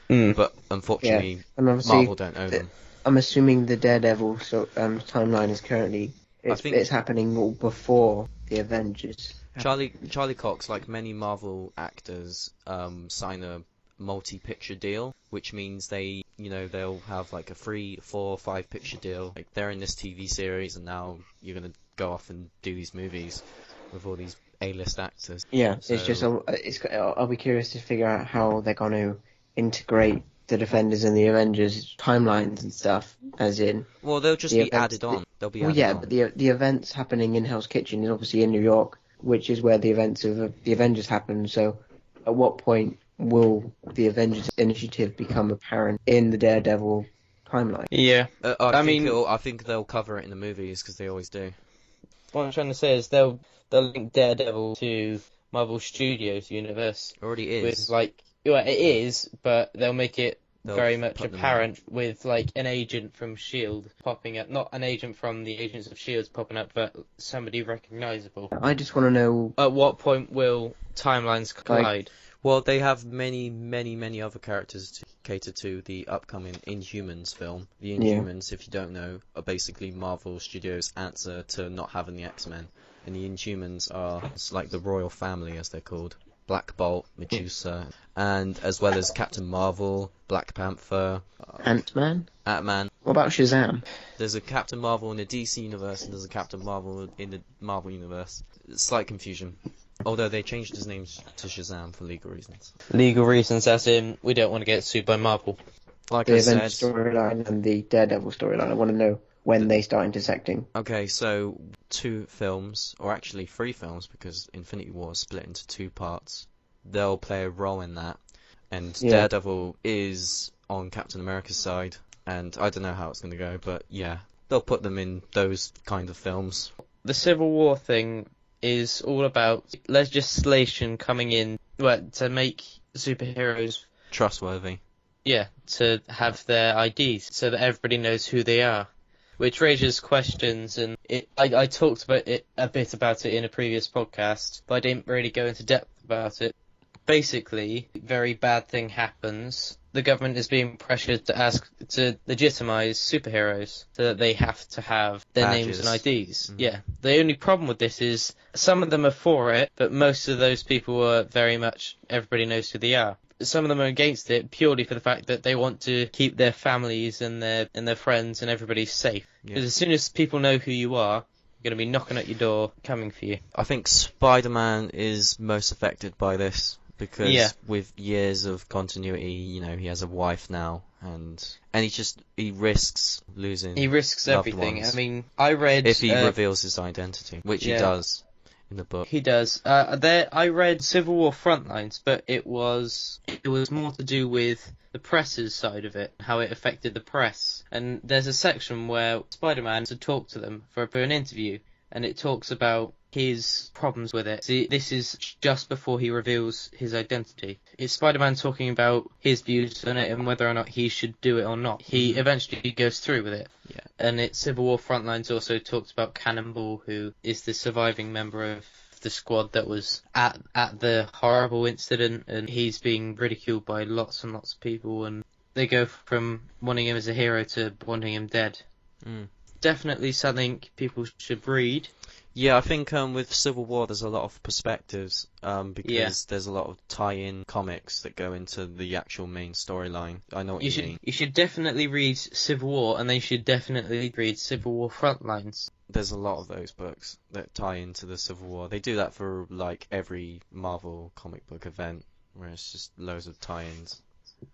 But unfortunately, And obviously, Marvel don't own them. I'm assuming the Daredevil timeline is currently... It's happening all before the Avengers. Charlie Cox, like many Marvel actors, sign a multi-picture deal, which means they'll have like a 3, 4, 5 picture deal. Like they're in this TV series, and now you're gonna go off and do these movies with all these A-list actors. Yeah, So- it's just I'll be curious to figure out how they're going to integrate the Defenders and the Avengers timelines and stuff, as in... Well, they'll just the be events- added on. They'll be Well, added yeah, on. but the events happening in Hell's Kitchen is obviously in New York, which is where the events of the Avengers happen. So, at what point will the Avengers initiative become apparent in the Daredevil timeline? Yeah. I think they'll cover it in the movies because they always do. What I'm trying to say is they'll link Daredevil to Marvel Studios universe. Already is. With it is, but they'll make it They'll very much put them apparent with like an agent from S.H.I.E.L.D. popping up, not an agent from the Agents of S.H.I.E.L.D. popping up, but somebody recognisable. I just want to know... At what point will timelines collide? Well, they have many, many, many other characters to cater to the upcoming Inhumans film. The Inhumans, if you don't know, are basically Marvel Studios' answer to not having the X-Men. And the Inhumans are like the royal family, as they're called. Black Bolt, Medusa, and as well as Captain Marvel, Black Panther, Ant-Man? Ant-Man. What about Shazam? There's a Captain Marvel in the DC universe, and there's a Captain Marvel in the Marvel universe. Slight confusion. Although they changed his name to Shazam for legal reasons. Legal reasons, as in we don't want to get sued by Marvel. Like The I Avengers said, storyline and the Daredevil storyline. I want to know when they start intersecting. okay, so 2 films, or actually 3 films, because Infinity War is split into 2 parts. They'll play a role in that, and Daredevil is on Captain America's side, and I don't know how it's going to go, but yeah, they'll put them in those kind of films. The Civil War thing is all about legislation coming in to make superheroes, Trustworthy. to have their IDs so that everybody knows who they are. Which raises questions, and I talked about it a bit about it in a previous podcast, but I didn't really go into depth about it. Basically, a very bad thing happens. The government is being pressured to legitimize superheroes, so that they have to have their names and IDs. Yeah. The only problem with this is some of them are for it, but most of those people are very much, everybody knows who they are. Some of them are against it purely for the fact that they want to keep their families and their friends and everybody safe. Because as soon as people know who you are, they're going to be knocking at your door, coming for you. I think Spider-Man is most affected by this. Because with years of continuity, you know, he has a wife now, and he risks losing. He risks loved everything. ones I mean, I read if he reveals his identity, which he does in the book. He does. I read Civil War Frontlines, but it was more to do with the press's side of it, how it affected the press. And there's a section where Spider-Man to talk to them for an interview, and it talks about his problems with it. See, this is just before he reveals his identity. It's Spider-Man talking about his views on it and whether or not he should do it or not. He eventually goes through with it. Yeah. And it's Civil War Frontlines also talks about Cannonball, who is the surviving member of the squad that was at the horrible incident, and he's being ridiculed by lots and lots of people, and they go from wanting him as a hero to wanting him dead. Definitely something people should read. Yeah, I think with Civil War there's a lot of perspectives because there's a lot of tie-in comics that go into the actual main storyline. I know what you mean. You should definitely read Civil War, and then you should definitely read Civil War Frontlines. There's a lot of those books that tie into the Civil War. They do that for like every Marvel comic book event, where it's just loads of tie-ins.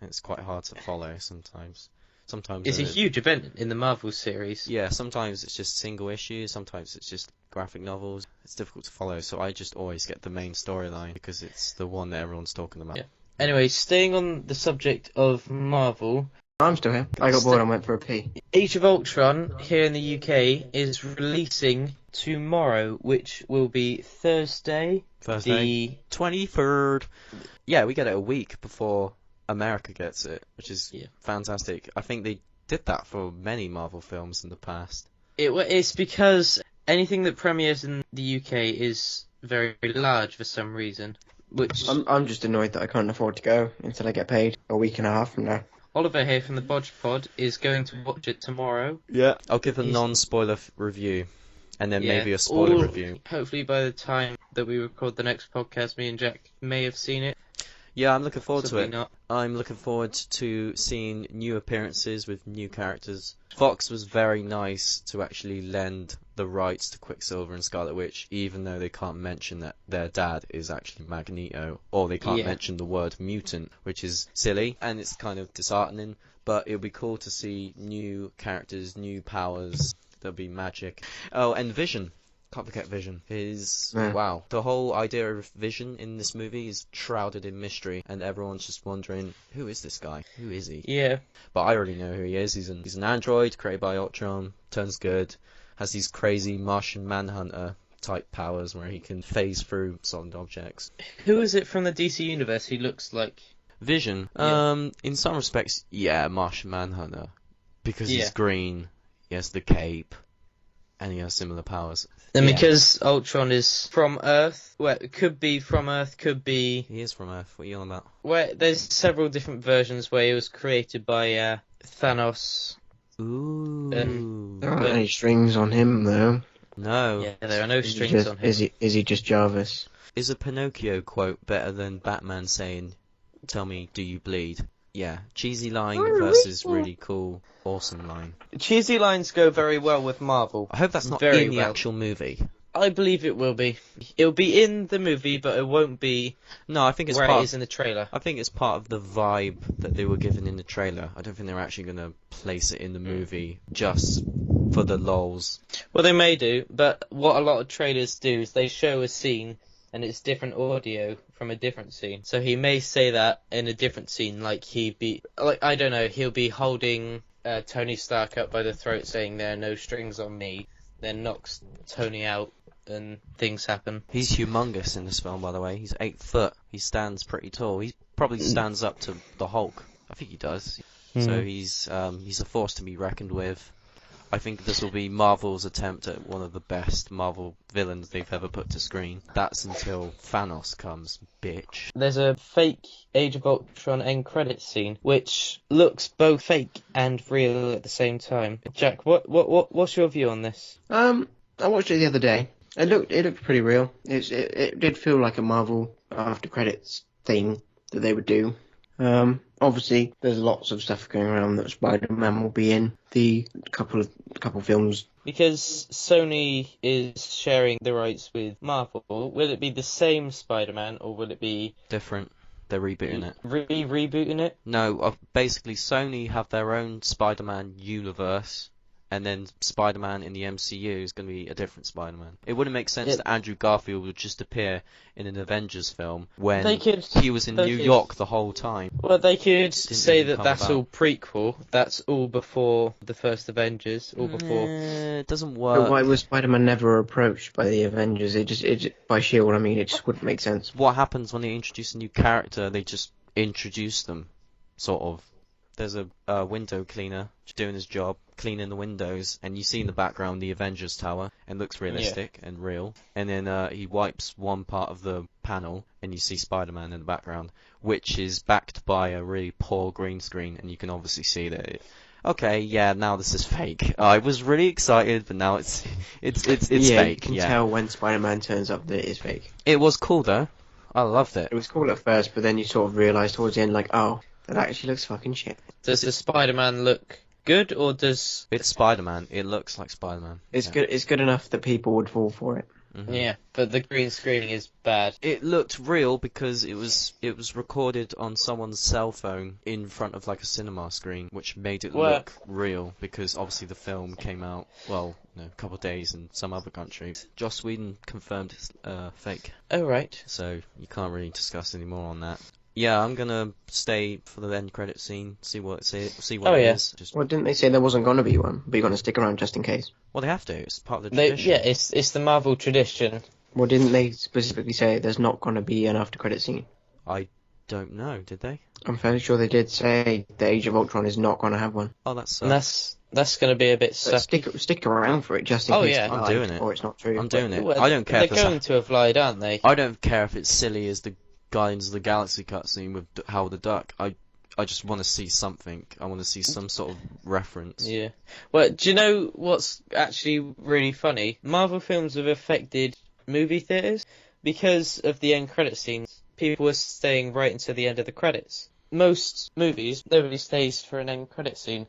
And it's quite hard to follow sometimes. Sometimes it's a huge event in the Marvel series. Yeah, sometimes it's just single issues, sometimes it's just graphic novels. It's difficult to follow, so I just always get the main storyline because it's the one that everyone's talking about. Yeah. Anyway, staying on the subject of Marvel... I'm still here. I got bored and went for a pee. Age of Ultron, here in the UK, is releasing tomorrow, which will be Thursday. The 23rd. Yeah, we get it a week before America gets it, which is fantastic. I think they did that for many Marvel films in the past. It's because anything that premieres in the UK is very, very large for some reason. Which I'm just annoyed that I can't afford to go until I get paid a week and a half from now. Oliver here from the BOJPOD is going to watch it tomorrow. Yeah, I'll give a non-spoiler review, and then maybe a spoiler review. Hopefully by the time that we record the next podcast, me and Jack may have seen it. Yeah, I'm looking forward to it. Not. I'm looking forward to seeing new appearances with new characters. Fox was very nice to actually lend the rights to Quicksilver and Scarlet Witch, even though they can't mention that their dad is actually Magneto, or they can't mention the word mutant, which is silly, and it's kind of disheartening, but it'll be cool to see new characters, new powers. There'll be magic. Oh, and Vision. Can't forget Vision. Wow. The whole idea of Vision in this movie is shrouded in mystery, and everyone's just wondering, who is this guy? Who is he? Yeah. But I already know who he is. He's an android created by Ultron, turns good, has these crazy Martian Manhunter type powers where he can phase through solid objects. Who is it from the DC universe who looks like Vision? In some respects, Martian Manhunter. Because he's green, he has the cape, and he has similar powers. And because Ultron is from Earth, well, it could be from Earth, could be... He is from Earth, what are you on about? Well, there's several different versions where he was created by Thanos. Ooh. There aren't any strings on him, though. No. Yeah, there are no strings on him. Is he just Jarvis? Is a Pinocchio quote better than Batman saying, "Tell me, do you bleed?" Yeah, cheesy line versus really cool, awesome line. Cheesy lines go very well with Marvel. I hope that's not in the actual movie. I believe it will be. It'll be in the movie, but it won't be. No, I think it's where part it is in the trailer. I think it's part of the vibe that they were given in the trailer. I don't think they're actually going to place it in the movie just for the lols. Well, they may do, but what a lot of trailers do is they show a scene and it's different audio from a different scene. So he may say that in a different scene, I don't know, he'll be holding Tony Stark up by the throat saying there are no strings on me, then knocks Tony out and things happen. He's humongous in this film, by the way. He's 8 foot. He stands pretty tall. He probably stands up to the Hulk. I think he does. So he's a force to be reckoned with. I think this will be Marvel's attempt at one of the best Marvel villains they've ever put to screen. That's until Thanos comes, bitch. There's a fake Age of Ultron end credits scene, which looks both fake and real at the same time. Jack, what's your view on this? I watched it the other day. It looked pretty real. It did feel like a Marvel after credits thing that they would do. Obviously, there's lots of stuff going around that Spider-Man will be in the couple films. Because Sony is sharing the rights with Marvel, will it be the same Spider-Man or will it be Different. They're rebooting it. Rebooting it? No, basically Sony have their own Spider-Man universe, and then Spider-Man in the MCU is going to be a different Spider-Man. It wouldn't make sense that Andrew Garfield would just appear in an Avengers film when he was in New York the whole time. Well, they could say that that's all prequel. That's all before the first Avengers, all before. It doesn't work. But why was Spider-Man never approached by the Avengers? It just by S.H.I.E.L.D., I mean, it just wouldn't make sense. What happens when they introduce a new character? They just introduce them, sort of. There's a window cleaner doing his job, cleaning the windows, and you see in the background the Avengers Tower, and looks realistic and real. And then he wipes one part of the panel, and you see Spider-Man in the background, which is backed by a really poor green screen, and you can obviously see that. Okay, yeah, now this is fake. I was really excited, but now it's fake. You can tell when Spider-Man turns up that it is fake. It was cool though. I loved it. It was cool at first, but then you sort of realise towards the end, like, oh, that actually looks fucking shit. Does the Spider-Man look good, or does... It's Spider-Man. It looks like Spider-Man. It's good. It's good enough that people would fall for it. Mm-hmm. Yeah, but the green screen is bad. It looked real because it was recorded on someone's cell phone in front of like a cinema screen, which made it look real because obviously the film came out, a couple of days in some other countries. Joss Whedon confirmed it's fake. Oh, right. So you can't really discuss any more on that. Yeah, I'm gonna stay for the end credit scene, see what it is. Well, didn't they say there wasn't gonna be one? But you're gonna stick around just in case. Well, they have to. It's part of the tradition. It's the Marvel tradition. Well, didn't they specifically say there's not gonna be an after credit scene? I don't know. Did they? I'm fairly sure they did say the Age of Ultron is not gonna have one. Oh, that's. And that's gonna be a bit sucky. Stick around for it just in case. I'm doing it. Or it's not true. I'm doing it. Well, I don't care. They're going to have lied, aren't they? I don't care if it's silly as the Guardians of the Galaxy cutscene with Howard the Duck. I just want to see something. I want to see some sort of reference. Yeah. Well, do you know what's actually really funny? Marvel films have affected movie theatres because of the end credit scenes. People are staying right until the end of the credits. Most movies, nobody stays for an end credit scene.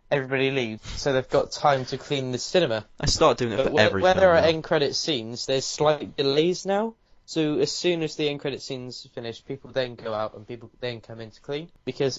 Everybody leaves, so they've got time to clean the cinema. I start doing it for every Where film there are now. end credit scenes, there's slight delays now. So as soon as the end credit scene's finished, people then go out and people then come in to clean. Because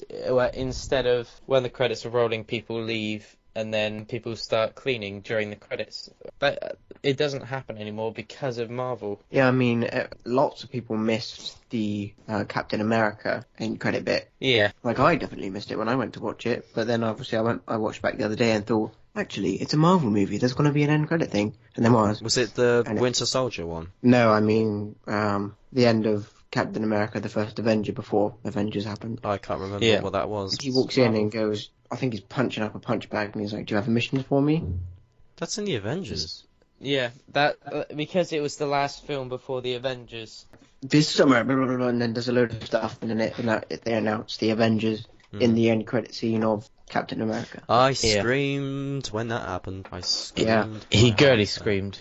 instead of when the credits are rolling, people leave and then people start cleaning during the credits. But it doesn't happen anymore because of Marvel. Yeah, I mean, lots of people missed the Captain America end credit bit. Yeah. Like, I definitely missed it when I went to watch it. But then obviously I watched back the other day and thought, actually, it's a Marvel movie. There's going to be an end credit thing. And there was. Was it the Winter Soldier one? No, I mean, the end of Captain America, the first Avenger, before Avengers happened. I can't remember what that was. He walks in and goes, I think he's punching up a punch bag, and he's like, do you have a mission for me? That's in the Avengers. Yeah, that because it was the last film before the Avengers. This summer, blah, blah, blah, and then there's a load of stuff, and then they announce the Avengers in the end credit scene of Captain America. I screamed when that happened. I screamed. Yeah. He girly screamed.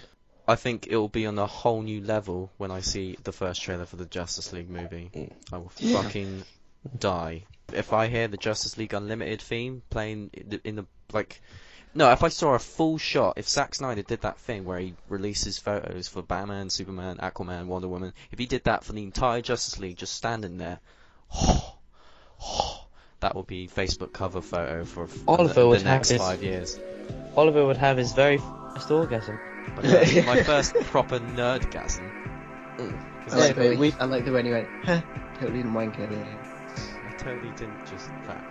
I think it will be on a whole new level when I see the first trailer for the Justice League movie. I will fucking die. If I hear the Justice League Unlimited theme playing in the, like... No, if I saw a full shot, if Zack Snyder did that thing where he releases photos for Batman, Superman, Aquaman, Wonder Woman, if he did that for the entire Justice League just standing there, that would be Facebook cover photo for the next 5 years. Oliver would have his very first orgasm. My first proper nerdgasm. I like the way he went, huh, totally didn't wank it. I totally didn't just that.